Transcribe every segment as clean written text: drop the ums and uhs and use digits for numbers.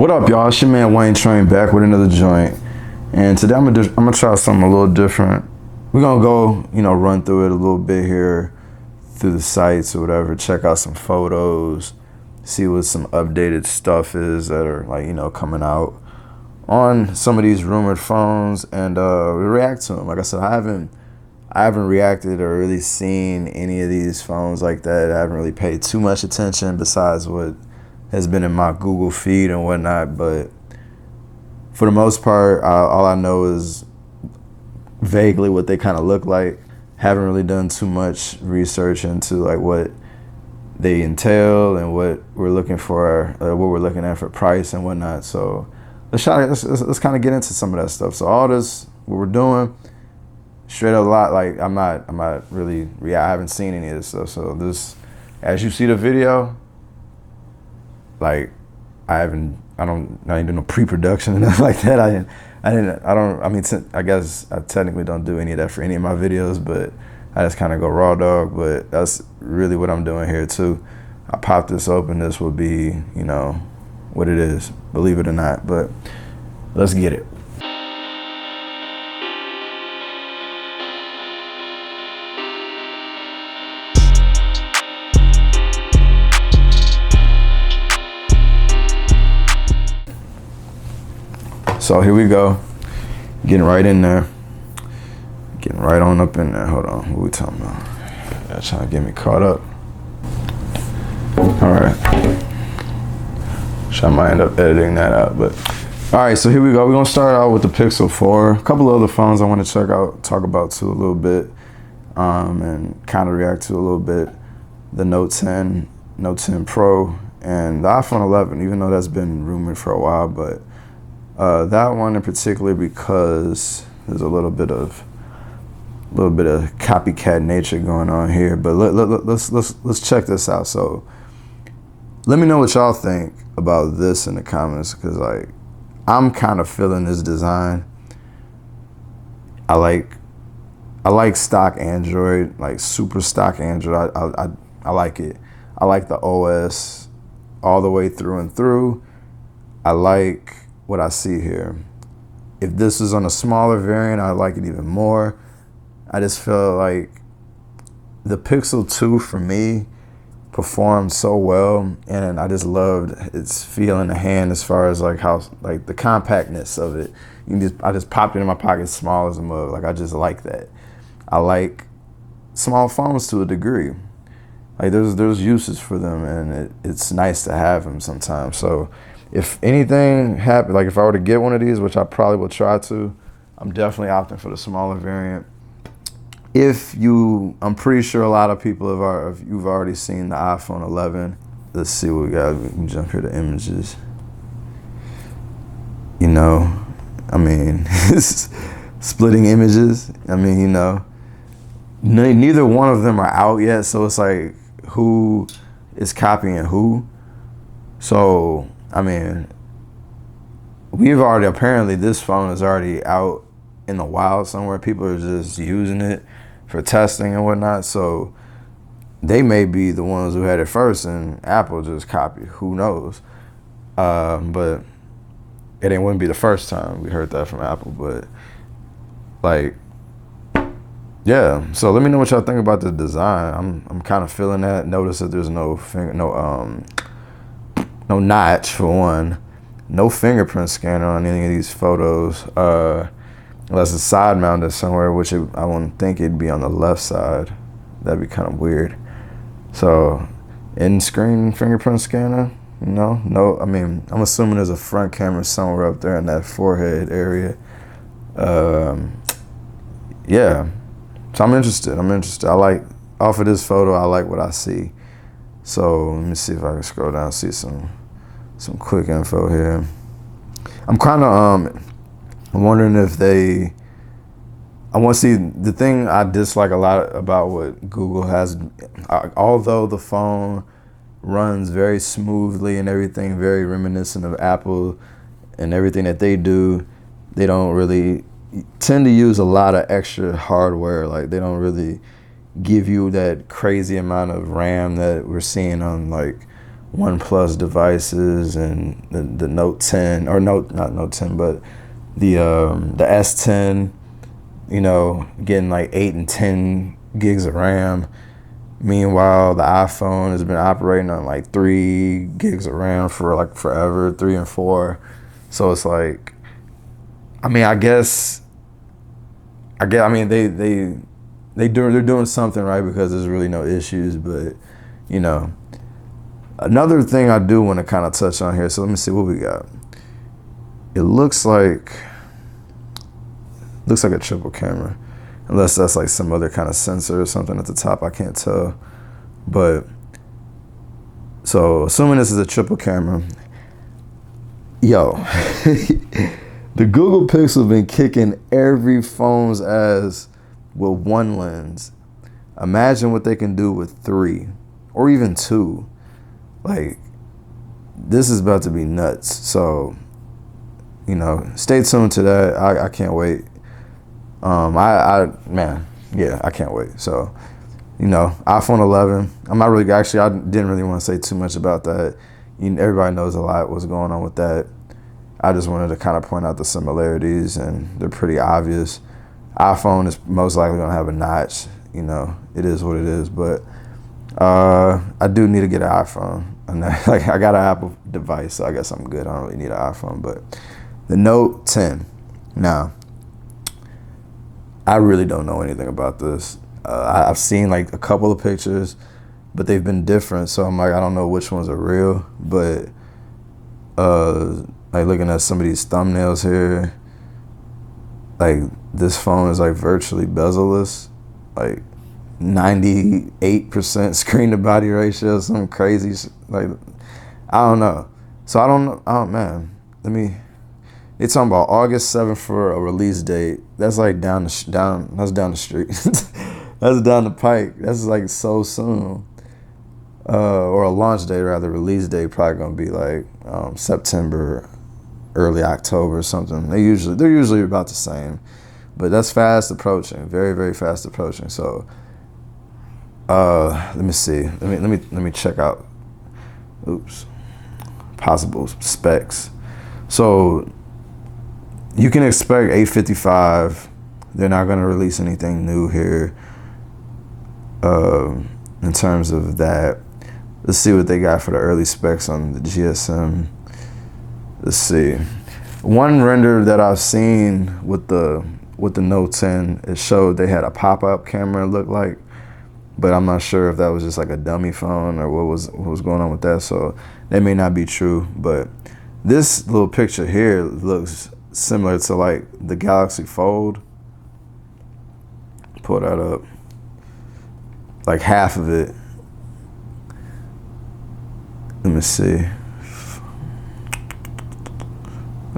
What up, y'all? It's your man Wayne Train back with another joint, and today I'm gonna try something a little different. We're gonna go, run through it a little bit here, through the sites or whatever. Check out some photos, see what some updated stuff is that are coming out on some of these rumored phones, and we react to them. Like I said, I haven't reacted or really seen any of these phones like that. I haven't really paid too much attention besides what has been in my Google feed and whatnot, but for the most part, all I know is vaguely what they kind of look like. Haven't really done too much research into like what they entail and what we're looking for, what we're looking at for price and whatnot. So let's kind of get into some of that stuff. So all this, what we're doing, straight up a lot. Like I'm not really, I haven't seen any of this stuff. So this, as you see the video, like I don't do no pre-production and nothing like that. I guess I technically don't do any of that for any of my videos, but I just kind of go raw dog. But that's really what I'm doing here too. I pop this open. This will be, what it is, believe it or not. But let's get it. So here we go, getting right in there, getting right on up in there. Hold on, what we talking about? Y'all trying to get me caught up. All right, I might end up editing that out, but all right. So here we go. We're gonna start out with the Pixel 4. A couple of other phones I want to talk about too a little bit, and kind of react to a little bit. The Note 10, Note 10 Pro, and the iPhone 11. Even though that's been rumored for a while, but that one in particular because there's a little bit of copycat nature going on here. But let's check this out. So let me know what y'all think about this in the comments, because like I'm kind of feeling this design. I like stock Android, like super stock Android. I like it. I like the OS all the way through and through. I like what I see here. If this is on a smaller variant, I like it even more. I just feel like the Pixel 2 for me performed so well, and I just loved its feel in the hand as far as like how like the compactness of it. I just popped it in my pocket, small as a mug. Like I just like that. I like small phones to a degree. Like there's uses for them, and it's nice to have them sometimes. So if anything happened, like if I were to get one of these, which I probably will try to, I'm definitely opting for the smaller variant. I'm pretty sure a lot of people you've already seen the iPhone 11. Let's see what we got. We can jump here to images. Splitting images. Neither one of them are out yet, so it's like who is copying who. So apparently this phone is already out in the wild somewhere. People are just using it for testing and whatnot. So they may be the ones who had it first and Apple just copied. Who knows? But it wouldn't be the first time we heard that from Apple. But yeah. So let me know what y'all think about the design. I'm kind of feeling that. Notice that there's no notch for one. No fingerprint scanner on any of these photos, unless it's side mounted somewhere, which I wouldn't think it'd be on the left side. That'd be kind of weird. So, in-screen fingerprint scanner, no. I'm assuming there's a front camera somewhere up there in that forehead area. Yeah. So I'm interested. Off of this photo, I like what I see. So let me see if I can scroll down and see some quick info here. I'm kind of wondering if I want to see the thing I dislike a lot about what Google has. Although the phone runs very smoothly and everything, very reminiscent of Apple and everything that they do, they don't really tend to use a lot of extra hardware. Like they don't really give you that crazy amount of RAM that we're seeing on like OnePlus devices and the Note 10, or not Note 10, but the S10, you know, getting like 8 and 10 gigs of RAM. Meanwhile, the iPhone has been operating on like 3 gigs of RAM for like forever, 3 and 4. So it's like, I mean, I mean, they're doing something right because there's really no issues. But you know, another thing I do want to kind of touch on here. So let me see what we got. It looks like a triple camera, unless that's like some other kind of sensor or something at the top. I can't tell. But so assuming this is a triple camera, yo. The Google Pixel been kicking every phone's ass with one lens. Imagine what they can do with 3 or even 2. Like, this is about to be nuts. So, you know, stay tuned to that. I can't wait. Man, yeah, I can't wait. So, you know, iPhone 11. I didn't really want to say too much about that. Everybody knows a lot what's going on with that. I just wanted to kind of point out the similarities, and they're pretty obvious. iPhone is most likely going to have a notch. You know, it is what it is. But I do need to get an iPhone. And like, I got an Apple device, so I guess I'm good. I don't really need an iPhone. But the Note 10. Now, I really don't know anything about this. I've seen like a couple of pictures, but they've been different. So I'm like, I don't know which ones are real. But like looking at some of these thumbnails here, like this phone is like virtually bezel-less, like 98% screen to body ratio, some crazy, like, I don't know. So I don't know. Oh man, they talking about August 7th for a release date. That's like that's down the street. That's down the pike. That's like so soon. Or a launch date, rather, release date probably gonna be like September, early October or something. They're usually about the same, but that's fast approaching, very, very fast approaching. So let me see. Let me check out. Possible specs. So you can expect 855. They're not gonna release anything new here in terms of that. Let's see what they got for the early specs on the GSM. Let's see. One render that I've seen with the Note 10, it showed they had a pop-up camera, it looked like, but I'm not sure if that was just like a dummy phone or what was going on with that. So that may not be true. But this little picture here looks similar to like the Galaxy Fold. Pull that up. Like half of it. Let me see.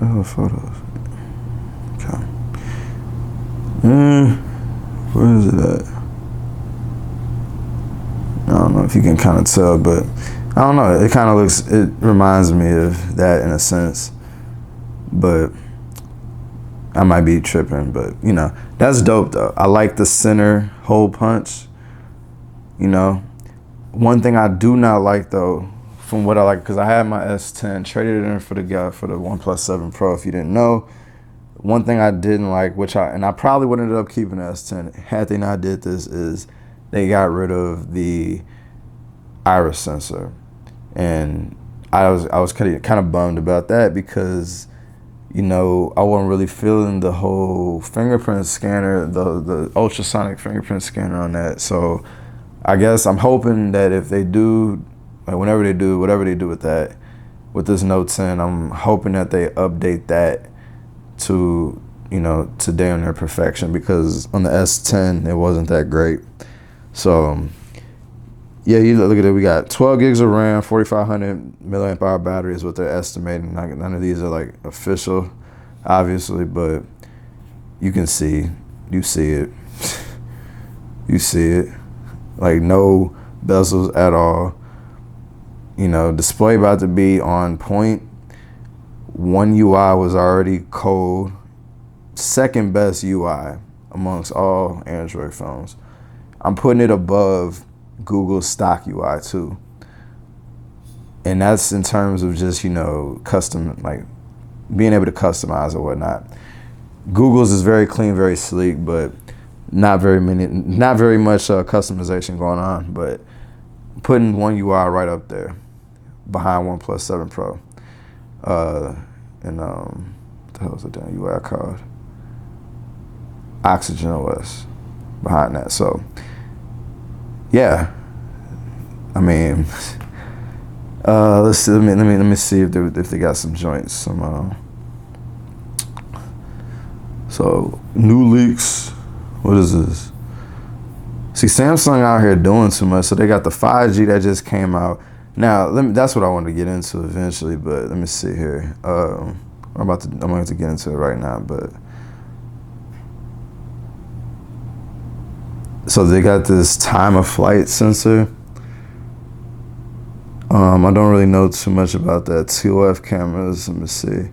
Oh, photos. Okay. Where is it at? I don't know if you can kind of tell, but I don't know. It reminds me of that in a sense, but I might be tripping. But you know, that's dope though. I like the center hole punch. You know, one thing I do not like though, from what I like, because I had my S10, traded it in for the OnePlus 7 Pro. If you didn't know, one thing I didn't like, and I probably would ended up keeping the S10 had they not did this, is they got rid of the iris sensor, and I was kind of bummed about that because, you know, I wasn't really feeling the whole fingerprint scanner, the ultrasonic fingerprint scanner on that. So I guess I'm hoping that if they do, like whenever they do, whatever they do with that, with this Note 10, I'm hoping that they update that to, you know, to damn near perfection, because on the S10 it wasn't that great. So yeah, you look at it. We got 12 gigs of RAM, 4,500 milliamp hour battery is what they're estimating. None of these are like official, obviously, but you can see, you see it, you see it. Like no bezels at all. You know, display about to be on point. One UI was already cold. Second best UI amongst all Android phones. I'm putting it above Google's stock UI too. And that's in terms of just, you know, custom, like being able to customize or whatnot. Google's is very clean, very sleek, but not very much customization going on. But putting One UI right up there behind OnePlus 7 Pro. And what the hell is the damn UI called? Oxygen OS behind that. So yeah, I mean, let's see. Let me see if they got some joints. So new leaks. What is this? See, Samsung out here doing too much. So they got the 5G that just came out. Now, that's what I wanted to get into eventually. But let me see here. I'm about to get into it right now. But so they got this time of flight sensor. I don't really know too much about that. TOF cameras. Let me see.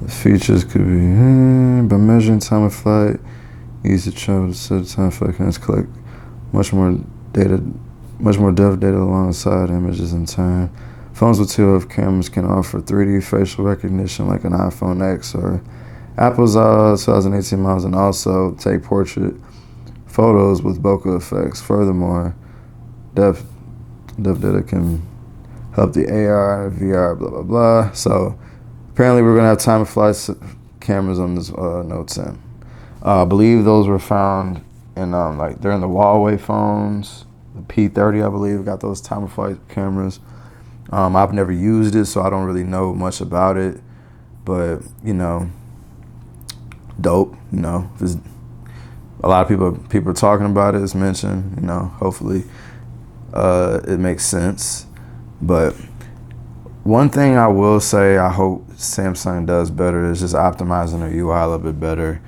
The features could be by measuring time of flight, easy to travel to set time of flight, can collect much more depth data alongside images in turn. Phones with TOF cameras can offer 3D facial recognition like an iPhone X or Apple's 2018 models, and also take portrait photos with bokeh effects. Furthermore, depth data can help the AR, VR, blah, blah, blah. So apparently we're going to have time of flight cameras on this Note 10. I believe those were found in, they're in the Huawei phones. The P30, I believe, got those time of flight cameras. I've never used it, so I don't really know much about it. But, you know, dope, you know. A lot of people are talking about it, it's mentioned, you know, hopefully it makes sense. But one thing I will say I hope Samsung does better is just optimizing their UI a little bit better.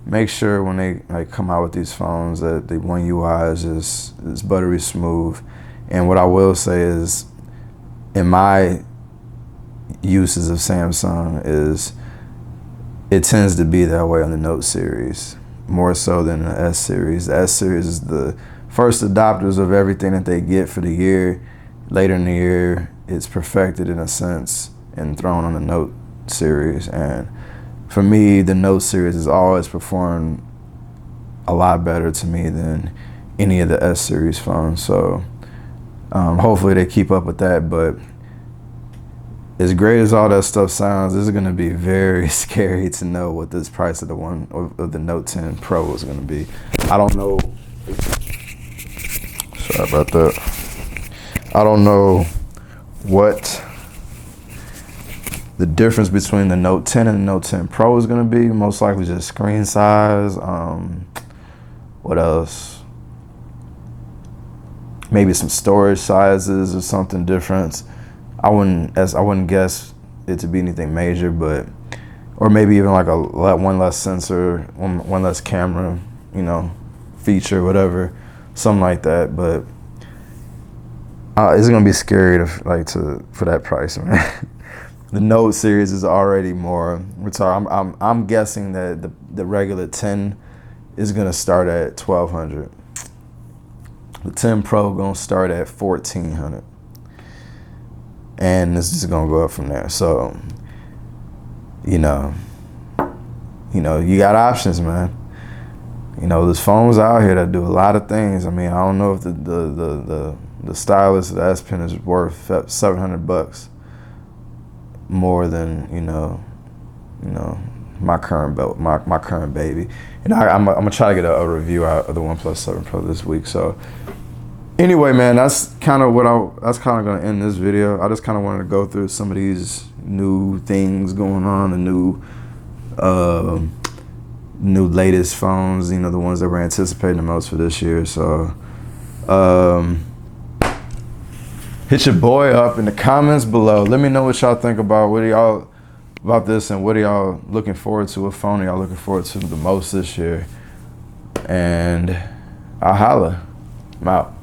Make sure when they come out with these phones that the One UI is buttery smooth. And what I will say is, in my uses of Samsung, is it tends to be that way on the Note series, more so than the S series. The S series is the first adopters of everything that they get for the year. Later in the year, it's perfected in a sense and thrown on the Note series. And for me, the Note series has always performed a lot better to me than any of the S series phones. So hopefully they keep up with that. But as great as all that stuff sounds, this is going to be very scary to know what this price of the Note 10 Pro is going to be. I don't know. Sorry about that. I don't know what the difference between the Note 10 and the Note 10 Pro is going to be. Most likely just screen size. What else? Maybe some storage sizes or something different. I wouldn't guess it to be anything major, but or maybe even like one less sensor, one less camera, you know, feature, whatever, something like that. But it's gonna be scary for that price, man. The Note series is already more. I'm guessing that the regular 10 is gonna start at $1,200. The 10 Pro gonna start at $1,400, and it's just gonna go up from there. So, you know, you got options, man. You know, there's phones out here that do a lot of things. I mean, I don't know if the stylus of the S Pen is worth $700 more than you know my current baby. And I'm gonna try to get a review out of the OnePlus 7 Pro this week. So anyway, man, that's kind of gonna end this video. I just kind of wanted to go through some of these new things going on, the new latest phones, you know, the ones that we're anticipating the most for this year. So hit your boy up in the comments below. Let me know what y'all think about this, and what are y'all looking forward to? What phone are y'all looking forward to the most this year? And I'll holla. I'm out.